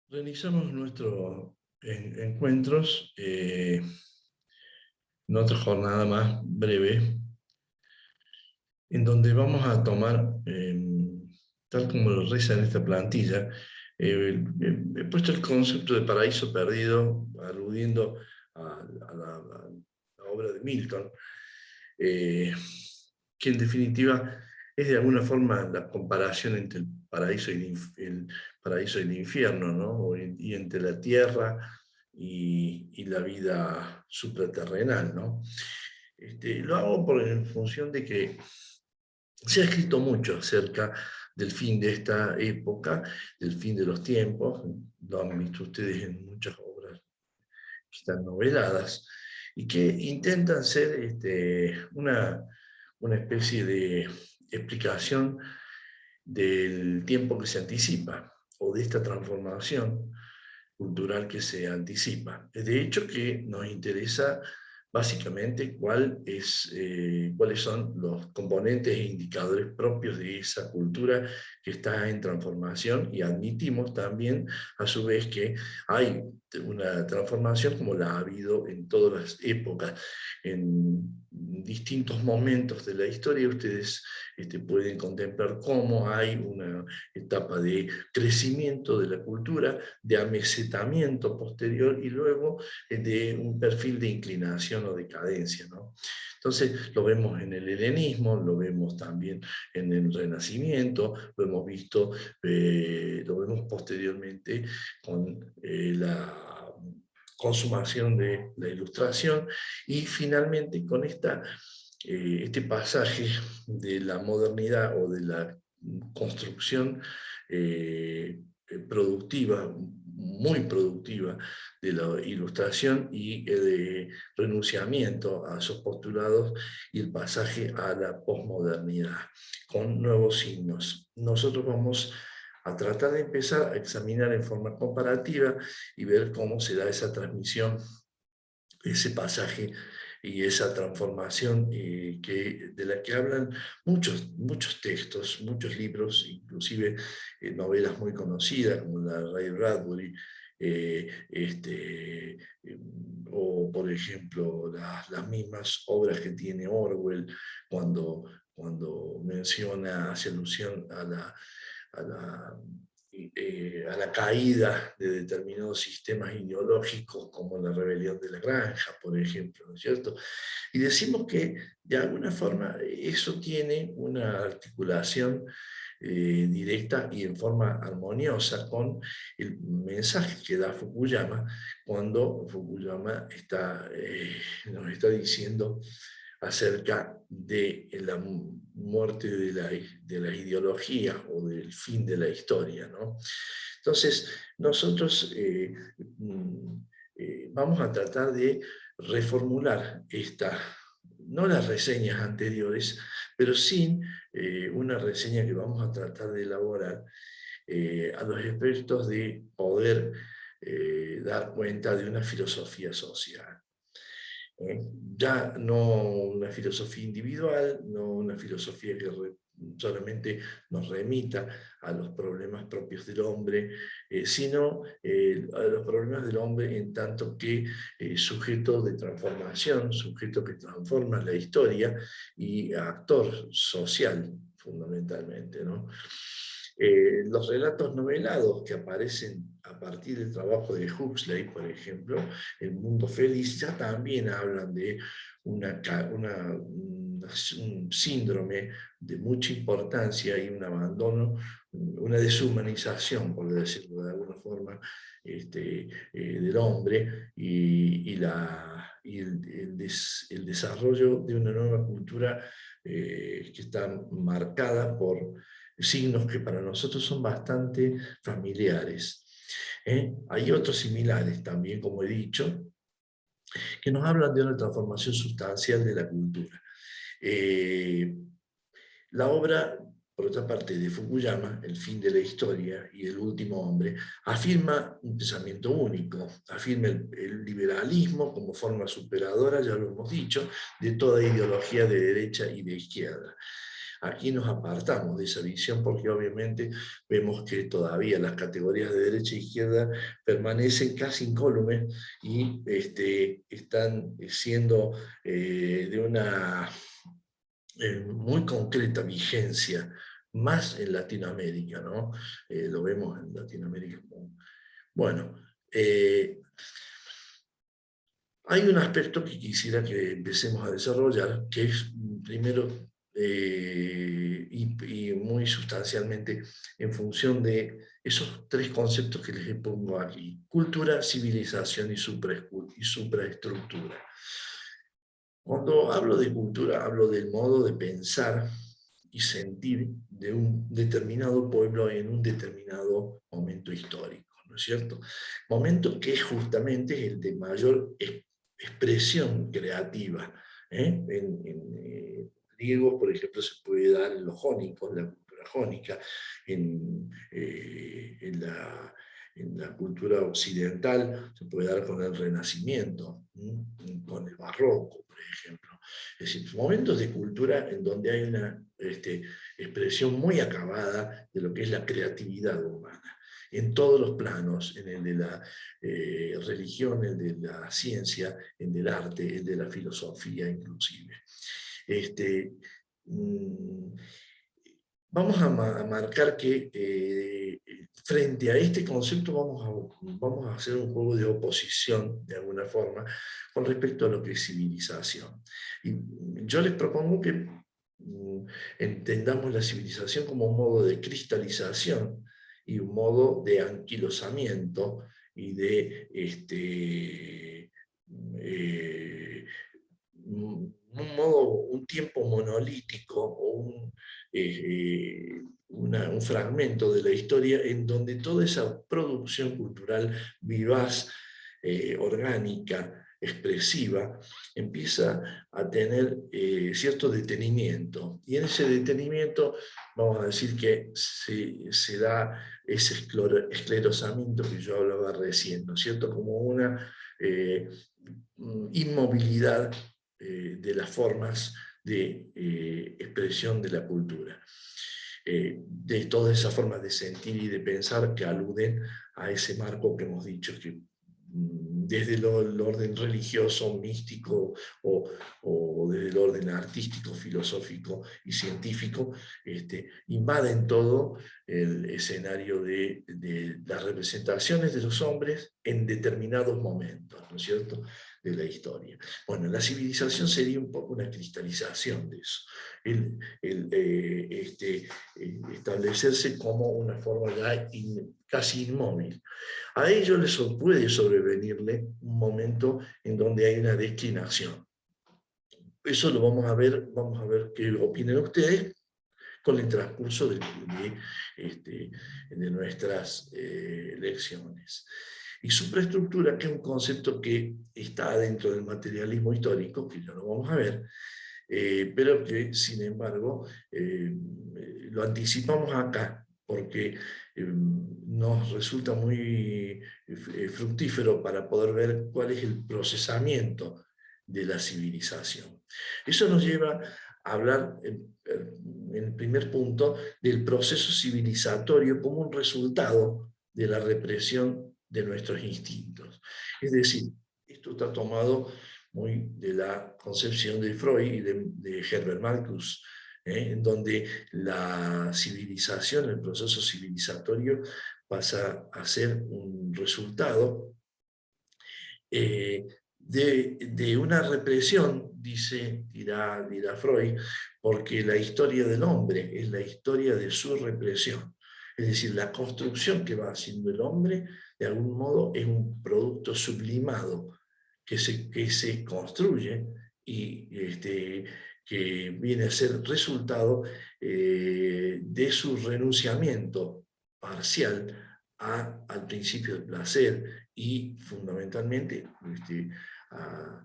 Realizamos nuestros encuentros en otra jornada más breve, en donde vamos a tomar, tal como lo reza en esta plantilla, he puesto el concepto de paraíso perdido, aludiendo a la obra de Milton, eh, que en definitiva es de alguna forma la comparación entre el paraíso el paraíso y el infierno, ¿no? Y entre la tierra y la vida supraterrenal, ¿no? Lo hago en función de que se ha escrito mucho acerca del fin de esta época, del fin de los tiempos, lo han visto ustedes en muchas obras que están noveladas, y que intentan ser una especie de explicación del tiempo que se anticipa, o de esta transformación cultural que se anticipa. De hecho, que nos interesa básicamente cuáles son los componentes e indicadores propios de esa cultura que está en transformación, y admitimos también, a su vez, que hay una transformación como la ha habido en todas las épocas, en distintos momentos de la historia. Ustedes pueden contemplar cómo hay una etapa de crecimiento de la cultura, de amesetamiento posterior, y luego de un perfil de inclinación o decadencia, ¿no? Entonces lo vemos en el helenismo, lo vemos también en el Renacimiento, lo hemos visto, lo vemos posteriormente con la consumación de la Ilustración, y finalmente con este pasaje de la modernidad o de la construcción productiva, muy productiva, de la Ilustración, y el renunciamiento a esos postulados, y el pasaje a la posmodernidad con nuevos signos. Nosotros vamos a tratar de empezar a examinar en forma comparativa y ver cómo se da esa transmisión, ese pasaje y esa transformación, de la que hablan muchos textos, muchos libros, inclusive novelas muy conocidas como la de Ray Bradbury, eh, este, eh, o por ejemplo las mismas obras que tiene Orwell cuando menciona, hace alusión a la caída de determinados sistemas ideológicos, como la rebelión de la granja, por ejemplo, ¿no es cierto? Y decimos que de alguna forma eso tiene una articulación directa y en forma armoniosa con el mensaje que da Fukuyama, cuando Fukuyama nos está diciendo acerca de la muerte de la ideología, o del fin de la historia, ¿no? Entonces, nosotros vamos a tratar de reformular no las reseñas anteriores, pero sí una reseña que vamos a tratar de elaborar a los efectos de poder dar cuenta de una filosofía social. Ya no una filosofía individual, no una filosofía que solamente nos remita a los problemas propios del hombre, sino a los problemas del hombre en tanto que sujeto de transformación, sujeto que transforma la historia, y actor social, fundamentalmente, ¿no? Los relatos novelados que aparecen a partir del trabajo de Huxley, por ejemplo, El Mundo Feliz, ya también hablan de un síndrome de mucha importancia y un abandono, una deshumanización, por decirlo de alguna forma, del hombre, y el desarrollo de una nueva cultura que está marcada por signos que para nosotros son bastante familiares. Hay otros similares también, como he dicho, que nos hablan de una transformación sustancial de la cultura. La obra, por otra parte, de Fukuyama, El fin de la historia y El último hombre, afirma un pensamiento único, afirma el liberalismo como forma superadora, ya lo hemos dicho, de toda ideología de derecha y de izquierda. Aquí nos apartamos de esa visión porque obviamente vemos que todavía las categorías de derecha e izquierda permanecen casi incólumes y están siendo de una muy concreta vigencia, más en Latinoamérica, ¿no? Lo vemos en Latinoamérica. Bueno, hay un aspecto que quisiera que empecemos a desarrollar, que es primero y muy sustancialmente en función de esos tres conceptos que les pongo aquí: cultura, civilización y supraestructura. Cuando hablo de cultura, hablo del modo de pensar y sentir de un determinado pueblo en un determinado momento histórico, ¿no es cierto? Momento que justamente es el de mayor expresión creativa. En griego, por ejemplo, se puede dar en los jónicos, la cultura jónica, en la cultura occidental se puede dar con el Renacimiento, con el Barroco, por ejemplo. Es decir, momentos de cultura en donde hay una expresión muy acabada de lo que es la creatividad humana, en todos los planos, en el de la religión, el de la ciencia, el del arte, el de la filosofía inclusive. Vamos a marcar que frente a este concepto vamos a hacer un juego de oposición, de alguna forma, con respecto a lo que es civilización. Y yo les propongo que entendamos la civilización como un modo de cristalización y un modo de anquilosamiento y de un tiempo monolítico o un fragmento de la historia en donde toda esa producción cultural vivaz, orgánica, expresiva, empieza a tener cierto detenimiento. Y en ese detenimiento vamos a decir que se da ese esclerosamiento que yo hablaba recién, ¿no es cierto? Como una inmovilidad de las formas de expresión de la cultura. De todas esas formas de sentir y de pensar que aluden a ese marco que hemos dicho, que desde el orden religioso, místico o desde el orden artístico, filosófico y científico, invaden todo el escenario de las representaciones de los hombres en determinados momentos, ¿no es cierto?, de la historia. Bueno, la civilización sería un poco una cristalización de eso, establecerse como una forma ya casi inmóvil. A ello les puede sobrevenirle un momento en donde hay una declinación. Eso lo vamos a ver qué opinan ustedes con el transcurso de nuestras lecciones. Y supraestructura, que es un concepto que está dentro del materialismo histórico, que ya lo vamos a ver, pero que, sin embargo, lo anticipamos acá, porque nos resulta muy fructífero para poder ver cuál es el procesamiento de la civilización. Eso nos lleva a hablar, en el primer punto, del proceso civilizatorio como un resultado de la represión de nuestros instintos. Es decir, esto está tomado muy de la concepción de Freud y de Herbert Marcuse, en donde la civilización, el proceso civilizatorio, pasa a ser un resultado de una represión, dirá Freud, porque la historia del hombre es la historia de su represión. Es decir, la construcción que va haciendo el hombre, de algún modo, es un producto sublimado que se construye y que viene a ser resultado de su renunciamiento parcial al principio del placer y fundamentalmente a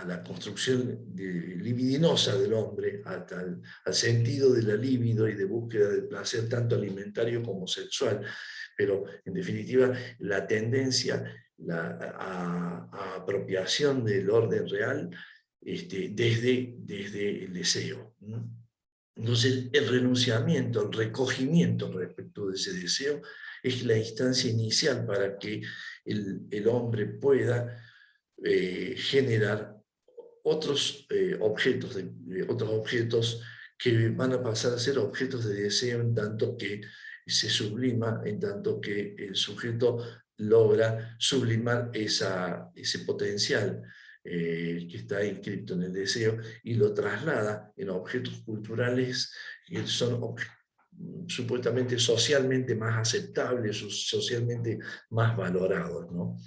la construcción libidinosa del hombre, al sentido de la libido y de búsqueda del placer tanto alimentario como sexual, pero en definitiva la tendencia a apropiación del orden real desde el deseo. Entonces, el renunciamiento, el recogimiento respecto de ese deseo es la instancia inicial para que el hombre pueda generar otros objetos que van a pasar a ser objetos de deseo en tanto que se sublima, en tanto que el sujeto logra sublimar ese potencial que está inscrito en el deseo y lo traslada en objetos culturales que son supuestamente socialmente más aceptables, socialmente más valorados, ¿no?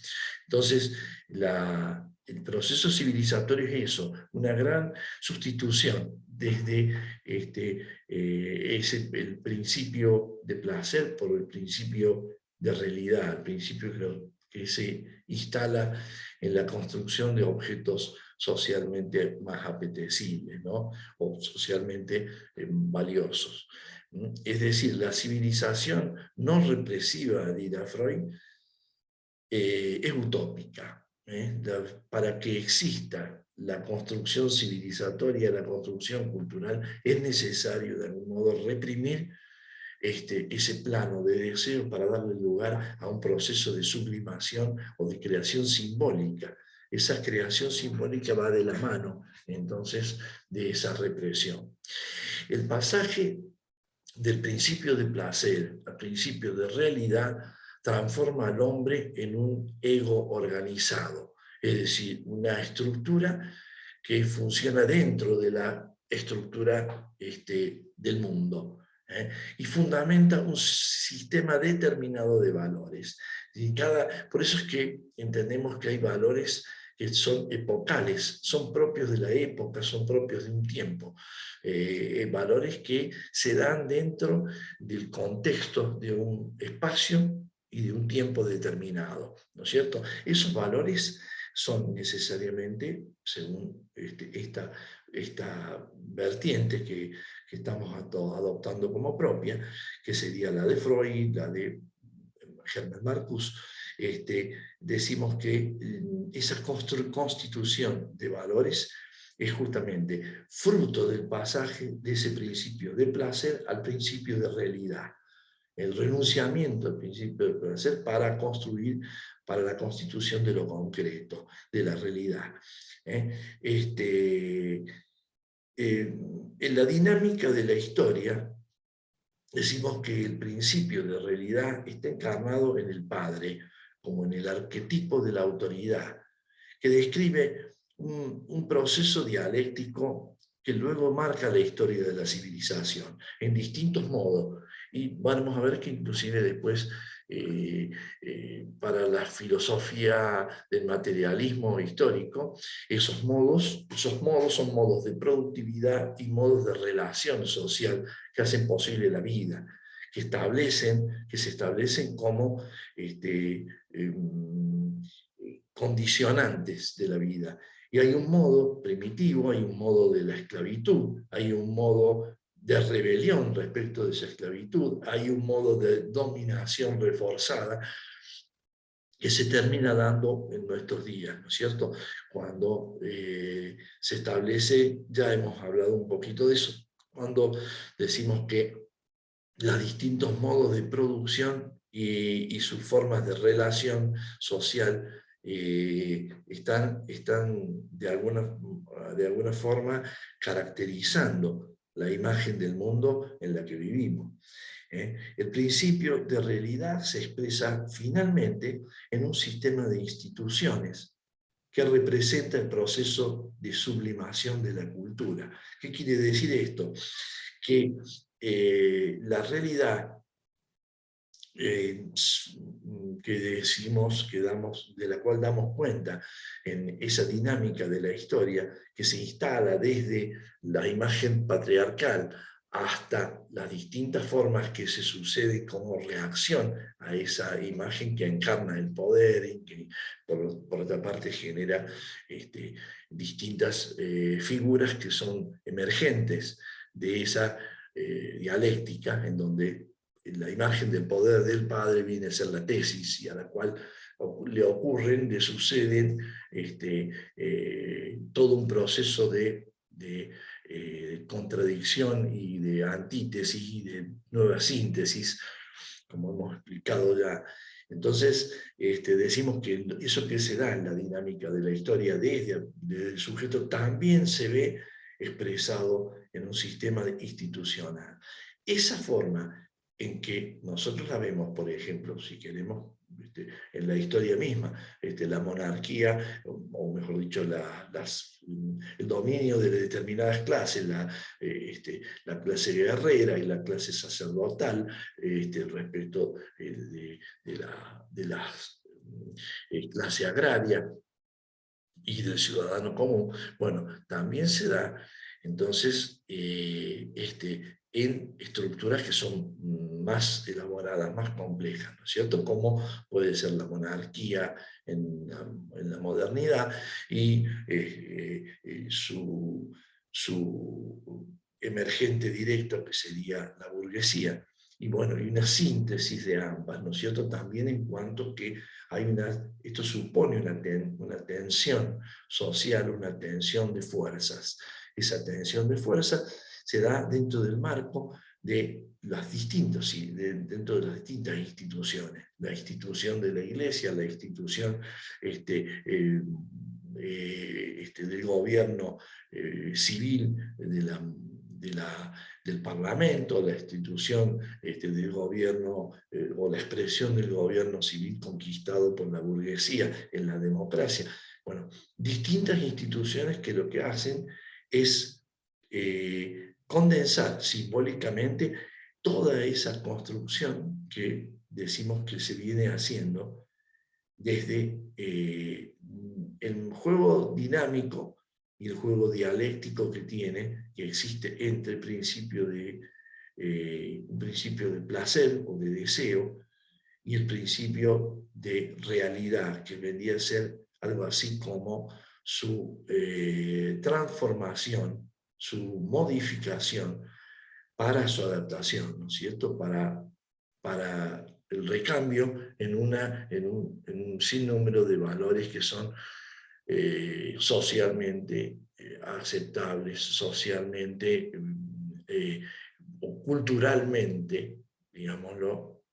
Entonces, el proceso civilizatorio es eso, una gran sustitución desde el principio de placer por el principio de realidad, el principio que se instala en la construcción de objetos socialmente más apetecibles, ¿no? O socialmente valiosos. Es decir, la civilización no represiva, dirá Freud, es utópica. Para que exista la construcción civilizatoria, la construcción cultural, es necesario de algún modo reprimir ese plano de deseo para darle lugar a un proceso de sublimación o de creación simbólica. Esa creación simbólica va de la mano, entonces, de esa represión. El pasaje del principio de placer al principio de realidad transforma al hombre en un ego organizado, es decir, una estructura que funciona dentro de la estructura del mundo, y fundamenta un sistema determinado de valores. Por eso es que entendemos que hay valores que son epocales, son propios de la época, son propios de un tiempo. Valores que se dan dentro del contexto de un espacio y de un tiempo determinado, ¿no es cierto? Esos valores son necesariamente, según esta vertiente que estamos adoptando como propia, que sería la de Freud, la de Hermann Marcuse, decimos que esa constitución de valores es justamente fruto del pasaje de ese principio de placer al principio de realidad. El renunciamiento al principio de placer para construir, para la constitución de lo concreto, de la realidad. En la dinámica de la historia, decimos que el principio de realidad está encarnado en el Padre, como en el arquetipo de la autoridad, que describe un proceso dialéctico que luego marca la historia de la civilización, en distintos modos. Y vamos a ver que inclusive después, para la filosofía del materialismo histórico, esos modos son modos de productividad y modos de relación social que hacen posible la vida, que se establecen como condicionantes de la vida. Y hay un modo primitivo, hay un modo de la esclavitud, hay un modo de rebelión respecto de esa esclavitud, hay un modo de dominación reforzada que se termina dando en nuestros días, ¿no es cierto? Cuando se establece, ya hemos hablado un poquito de eso, cuando decimos que los distintos modos de producción y sus formas de relación social están de alguna forma caracterizando la imagen del mundo en la que vivimos. El principio de realidad se expresa finalmente en un sistema de instituciones que representa el proceso de sublimación de la cultura. ¿Qué quiere decir esto? Que la realidad que decimos, de la cual damos cuenta en esa dinámica de la historia que se instala desde la imagen patriarcal hasta las distintas formas que se suceden como reacción a esa imagen que encarna el poder y que por otra parte genera distintas figuras que son emergentes de esa dialéctica en donde la imagen del poder del padre viene a ser la tesis y a la cual le suceden todo un proceso de contradicción y de antítesis y de nueva síntesis, como hemos explicado ya. Entonces, decimos que eso que se da en la dinámica de la historia desde el sujeto también se ve expresado en un sistema institucional. Esa forma en que nosotros la vemos, por ejemplo, si queremos, en la historia misma, la monarquía, o mejor dicho, el dominio de determinadas clases, la clase guerrera y la clase sacerdotal, respecto de la clase agraria y del ciudadano común, bueno, también se da entonces en estructuras que son más elaboradas, más complejas, ¿no es cierto? Como puede ser la monarquía en la modernidad y su emergente directo, que sería la burguesía. Y bueno, y una síntesis de ambas, ¿no es cierto? También en cuanto que esto supone una tensión social, una tensión de fuerzas. Esa tensión de fuerzas se da dentro del marco de dentro de las distintas instituciones. La institución de la iglesia, la institución del gobierno civil, del Parlamento, la institución del gobierno o la expresión del gobierno civil conquistado por la burguesía en la democracia. Bueno, distintas instituciones que lo que hacen es condensar simbólicamente toda esa construcción que decimos que se viene haciendo desde el juego dinámico y el juego dialéctico que existe entre un principio de placer o de deseo y el principio de realidad, que vendría a ser algo así como su transformación, su modificación para su adaptación, ¿no es cierto? Para el recambio en un sinnúmero de valores que son socialmente aceptables, socialmente o culturalmente, digámoslo,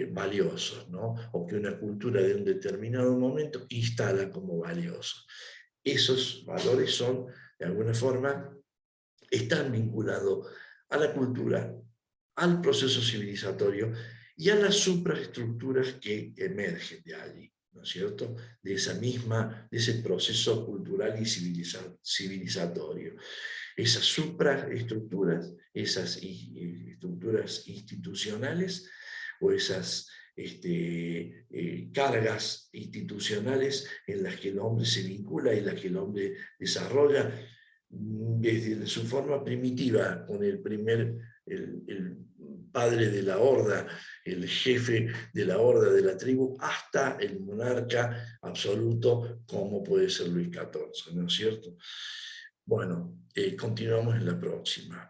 valiosos, ¿no? O que una cultura de un determinado momento instala como valiosos. Esos valores son, de alguna forma, están vinculados a la cultura, al proceso civilizatorio y a las supraestructuras que emergen de allí, ¿no es cierto? De ese proceso cultural y civilizatorio. Esas supraestructuras, esas estructuras institucionales o esas cargas institucionales en las que el hombre se vincula y en las que el hombre desarrolla desde su forma primitiva, con el padre de la horda, el jefe de la horda de la tribu, hasta el monarca absoluto, como puede ser Luis XIV, ¿no es cierto? Bueno, continuamos en la próxima.